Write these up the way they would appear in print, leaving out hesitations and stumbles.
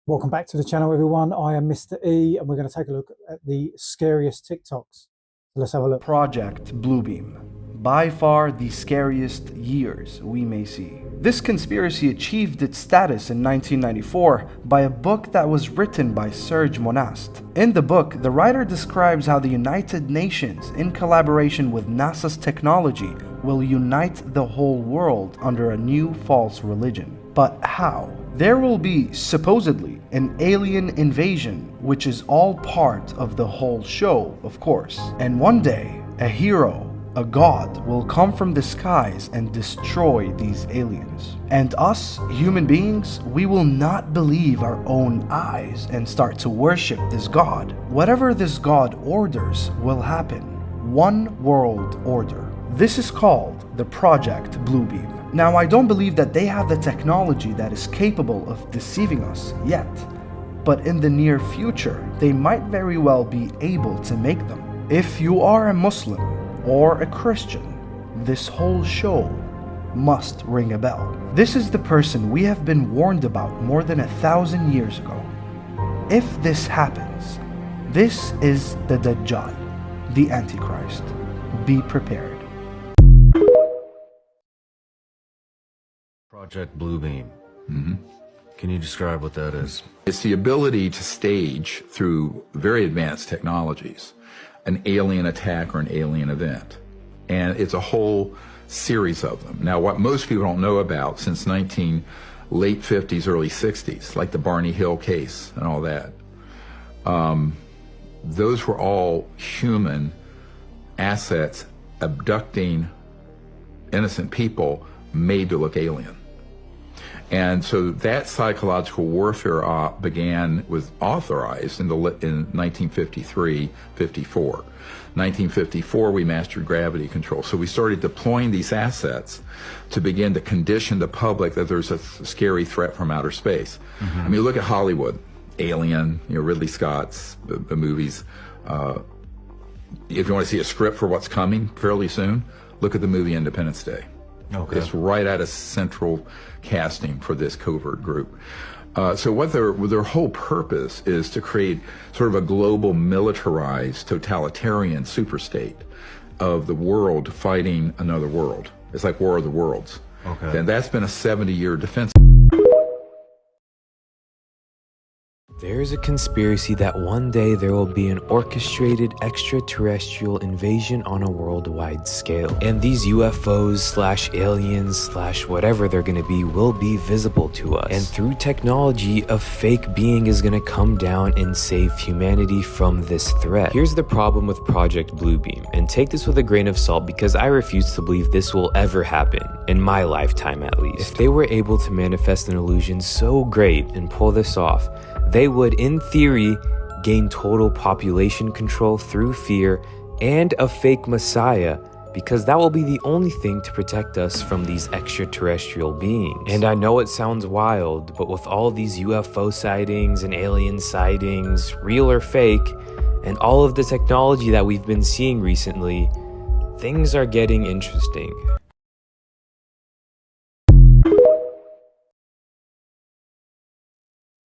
Welcome back to the channel, everyone. I am Mr. E, and we're going to take a look at the scariest TikToks. Let's have a look. Project Bluebeam. By far the scariest years we may see. This conspiracy achieved its status in 1994 by a book that was written by Serge Monast. In the book, the writer describes how the United Nations, in collaboration with NASA's technology, will unite the whole world under a new false religion. But how? There will be, supposedly, an alien invasion, which is all part of the whole show, of course. And one day, a hero, a god, will come from the skies and destroy these aliens. And us, human beings, we will not believe our own eyes and start to worship this god. Whatever this god orders will happen. One world order. This is called the Project Bluebeam. Now, I don't believe that they have the technology that is capable of deceiving us yet, but in the near future, they might very well be able to make them. If you are a Muslim or a Christian, this whole show must ring a bell. This is the person we have been warned about more than 1,000 years ago. If this happens, this is the Dajjal, the Antichrist. Be prepared. Project Bluebeam. Can you describe what that is? It's the ability to stage, through very advanced technologies, an alien attack or an alien event. And it's a whole series of them. Now, what most people don't know about, since late 50s, early 60s, like the Barney Hill case and all that, those were all human assets abducting innocent people made to look alien. And so that psychological warfare was authorized in 1953, 54. 1954, we mastered gravity control. So we started deploying these assets to begin to condition the public that there's a scary threat from outer space. I mean, look at Hollywood, Alien, Ridley Scott's the movies. If you want to see a script for what's coming fairly soon, look at the movie Independence Day. Okay. It's right out of central casting for this covert group. So what their whole purpose is to create sort of a global militarized totalitarian superstate of the world fighting another world. It's like War of the Worlds. Okay. And that's been a 70-year defense. There's a conspiracy that one day there will be an orchestrated extraterrestrial invasion on a worldwide scale. And these UFOs/aliens/whatever they're gonna be will be visible to us. And through technology, a fake being is gonna come down and save humanity from this threat. Here's the problem with Project Bluebeam, and take this with a grain of salt because I refuse to believe this will ever happen, in my lifetime at least. If they were able to manifest an illusion so great and pull this off, they would, in theory, gain total population control through fear and a fake messiah, because that will be the only thing to protect us from these extraterrestrial beings. And I know it sounds wild, but with all these UFO sightings and alien sightings, real or fake, and all of the technology that we've been seeing recently, things are getting interesting.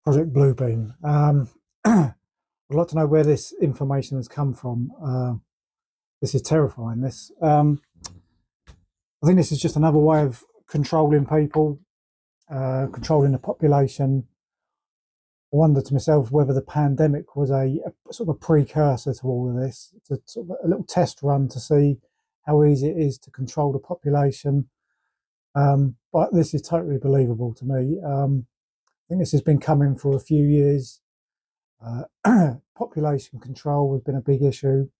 Project Bluebeam. I'd like to know where this information has come from. This is terrifying. I think this is just another way of controlling people, controlling the population. I wonder to myself whether the pandemic was a sort of a precursor to all of this, to sort of a little test run to see how easy it is to control the population. But this is totally believable to me. I think this has been coming for a few years. Population control has been a big issue.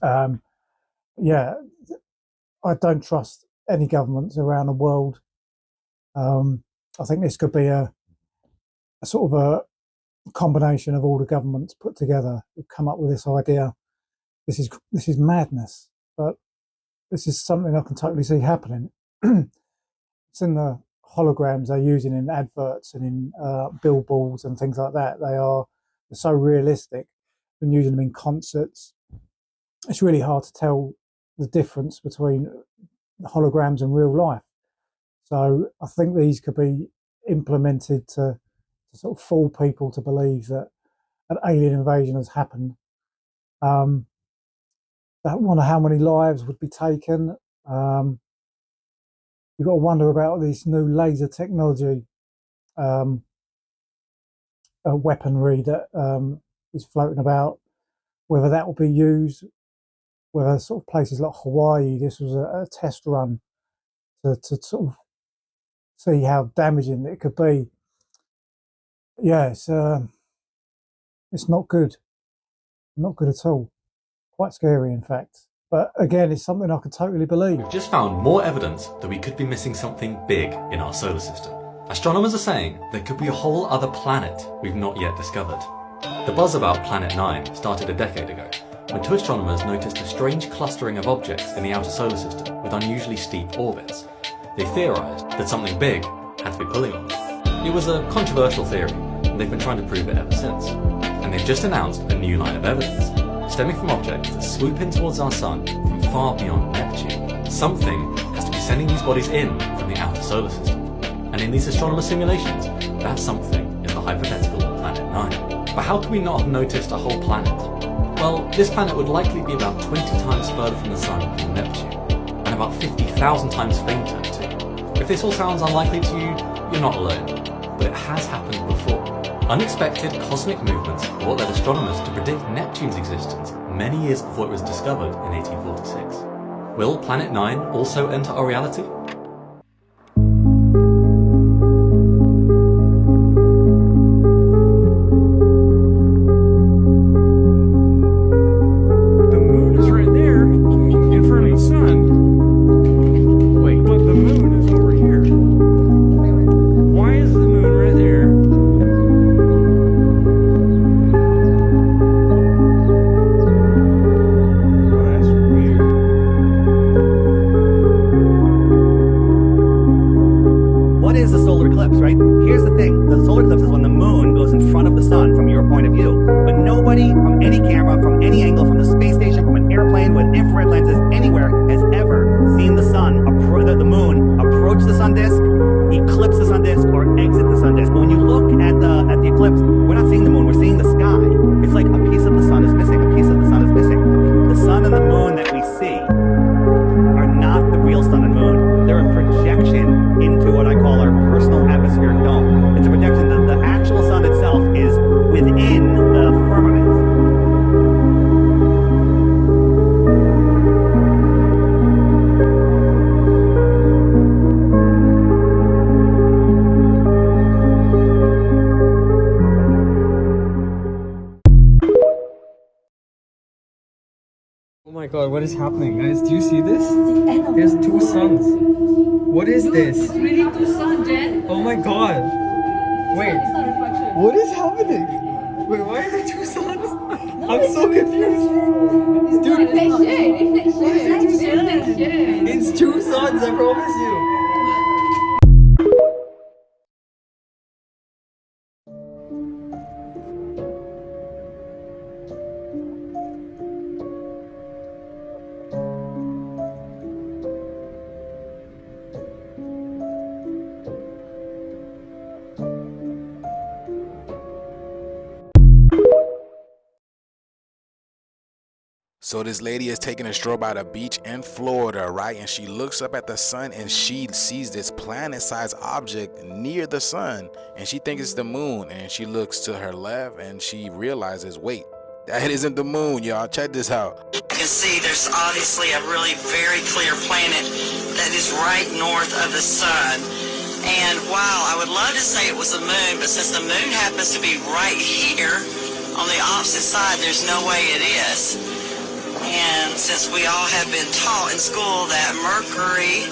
Yeah, I don't trust any governments around the world. I think this could be a sort of a combination of all the governments put together who've come up with this idea. This is madness, but this is something I can totally see happening. It's in the holograms they're using in adverts and in billboards and things like that. They're so realistic. Been using them in concerts. It's really hard to tell the difference between the holograms and real life. So I think these could be implemented to to sort of fool people to believe that an alien invasion has happened. I wonder how many lives would be taken. You've got to wonder about this new laser technology, weaponry that is floating about, whether that will be used, whether sort of places like Hawaii, this was a test run to sort of see how damaging it could be. Yeah, it's not good. Not good at all. Quite scary, in fact. But again, it's something I could totally believe. We've just found more evidence that we could be missing something big in our solar system. Astronomers are saying there could be a whole other planet we've not yet discovered. The buzz about Planet 9 started a decade ago, when two astronomers noticed a strange clustering of objects in the outer solar system with unusually steep orbits. They theorized that something big had to be pulling on them. It was a controversial theory, and they've been trying to prove it ever since. And they've just announced a new line of evidence, stemming from objects that swoop in towards our sun from far beyond Neptune. Something has to be sending these bodies in from the outer solar system. And in these astronomer simulations, that something is the hypothetical Planet 9. But how can we not have noticed a whole planet? Well, this planet would likely be about 20 times further from the sun than Neptune, and about 50,000 times fainter too. If this all sounds unlikely to you, you're not alone, but it has happened before. Unexpected cosmic movements are what led astronomers to predict Neptune's existence many years before it was discovered in 1846. Will Planet 9 also enter our reality? Oh my god, what is happening, guys? Do you see this? There's two suns. What is this? It's really two suns, Jen. Oh my god. Wait. It's not a reflection. What is happening? Wait, why are there two suns? I'm so confused. Dude, Reflection. it's two suns, I promise you. So this lady is taking a stroll by the beach in Florida, right? And she looks up at the sun and she sees this planet-sized object near the sun, and she thinks it's the moon. And she looks to her left and she realizes, wait, that isn't the moon, y'all. Check this out. You can see there's obviously a really very clear planet that is right north of the sun. And wow, I would love to say it was the moon, but since the moon happens to be right here on the opposite side, there's no way it is. And since we all have been taught in school that Mercury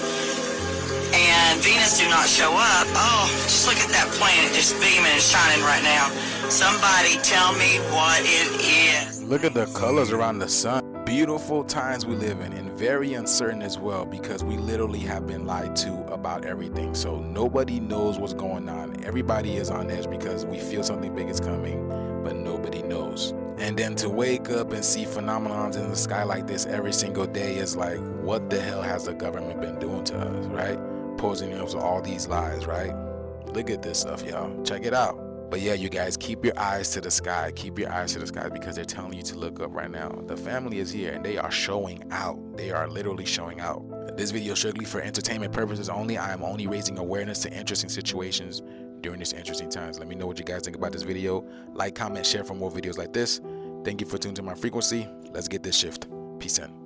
and Venus do not show up, oh, just look at that planet just beaming and shining right now. Somebody tell me what it is. Look at the colors around the sun. Beautiful times we live in, and very uncertain as well, because we literally have been lied to about everything. So nobody knows what's going on. Everybody is on edge because we feel something big is coming, but nobody knows. And then to wake up and see phenomenons in the sky like this every single day is like, what the hell has the government been doing to us, right? Posing us with all these lies, right? Look at this stuff, y'all. Check it out. But yeah, you guys, keep your eyes to the sky. Keep your eyes to the sky because they're telling you to look up right now. The family is here and they are showing out. They are literally showing out. This video is strictly for entertainment purposes only. I am only raising awareness to interesting situations during these interesting times. Let me know what you guys think about this video. Like, comment, share for more videos like this. Thank you for tuning to my frequency. Let's get this shift. Peace in.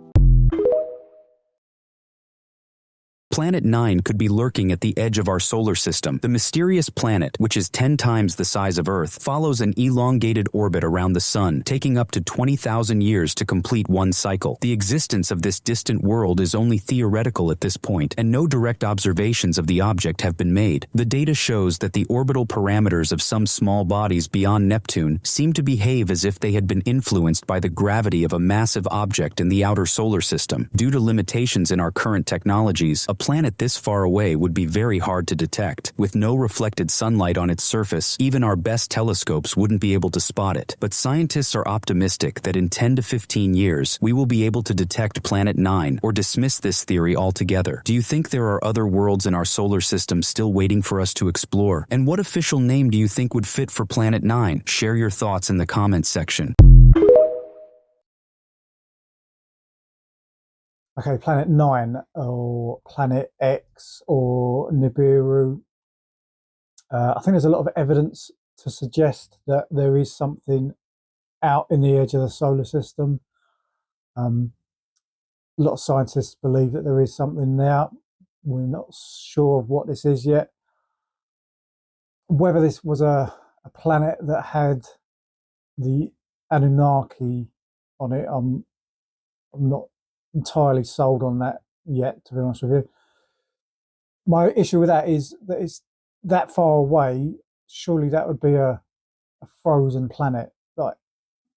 Planet 9 could be lurking at the edge of our solar system. The mysterious planet, which is 10 times the size of Earth, follows an elongated orbit around the Sun, taking up to 20,000 years to complete one cycle. The existence of this distant world is only theoretical at this point, and no direct observations of the object have been made. The data shows that the orbital parameters of some small bodies beyond Neptune seem to behave as if they had been influenced by the gravity of a massive object in the outer solar system. Due to limitations in our current technologies, a planet this far away would be very hard to detect. With no reflected sunlight on its surface, even our best telescopes wouldn't be able to spot it. But scientists are optimistic that in 10 to 15 years, we will be able to detect Planet 9 or dismiss this theory altogether. Do you think there are other worlds in our solar system still waiting for us to explore? And what official name do you think would fit for Planet 9? Share your thoughts in the comments section. Okay, Planet 9 or Planet X or Nibiru. I think there's a lot of evidence to suggest that there is something out in the edge of the solar system. A lot of scientists believe that there is something there. We're not sure of what this is yet. Whether this was a planet that had the Anunnaki on it, I'm not entirely sold on that yet, to be honest with you. My issue with that is that it's that far away. Surely that would be a frozen planet. Like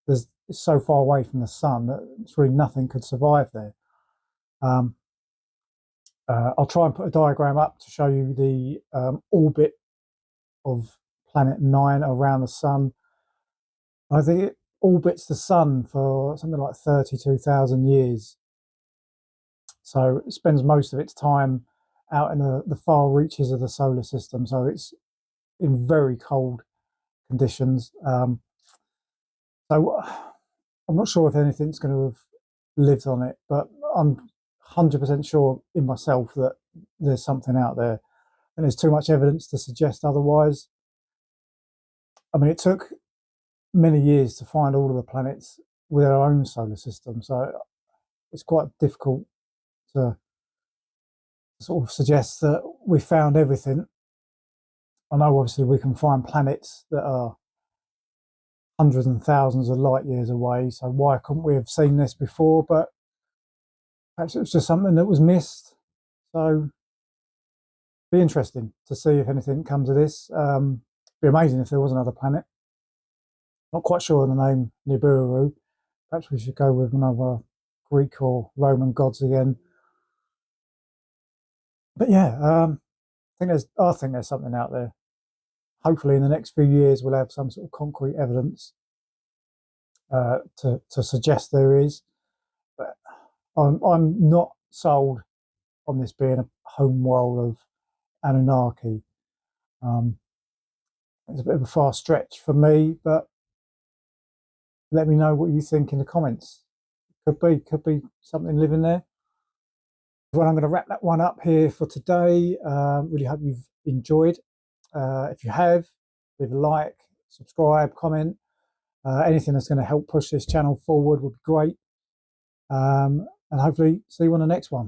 it's so far away from the sun that it's really nothing could survive there. I'll try and put a diagram up to show you the orbit of Planet 9 around the sun. I think it orbits the sun for something like 32,000 years. So it spends most of its time out in the far reaches of the solar system. So it's in very cold conditions. So I'm not sure if anything's going to have lived on it, but I'm 100% sure in myself that there's something out there. And there's too much evidence to suggest otherwise. I mean, it took many years to find all of the planets with our own solar system. So it's quite difficult to sort of suggest that we found everything. I know obviously we can find planets that are hundreds and thousands of light years away. So why couldn't we have seen this before? But perhaps it was just something that was missed. So be interesting to see if anything comes of this. Be amazing if there was another planet. Not quite sure on the name Nibiru. Perhaps we should go with another Greek or Roman gods again. But yeah, I think there's something out there. Hopefully, in the next few years, we'll have some sort of concrete evidence to suggest there is. But I'm not sold on this being a home world of Anunnaki. It's a bit of a far stretch for me, but let me know what you think in the comments. Could be something living there. Well, I'm going to wrap that one up here for today. Really hope you've enjoyed. If you have, leave a like, subscribe, comment. Anything that's going to help push this channel forward would be great. And hopefully see you on the next one.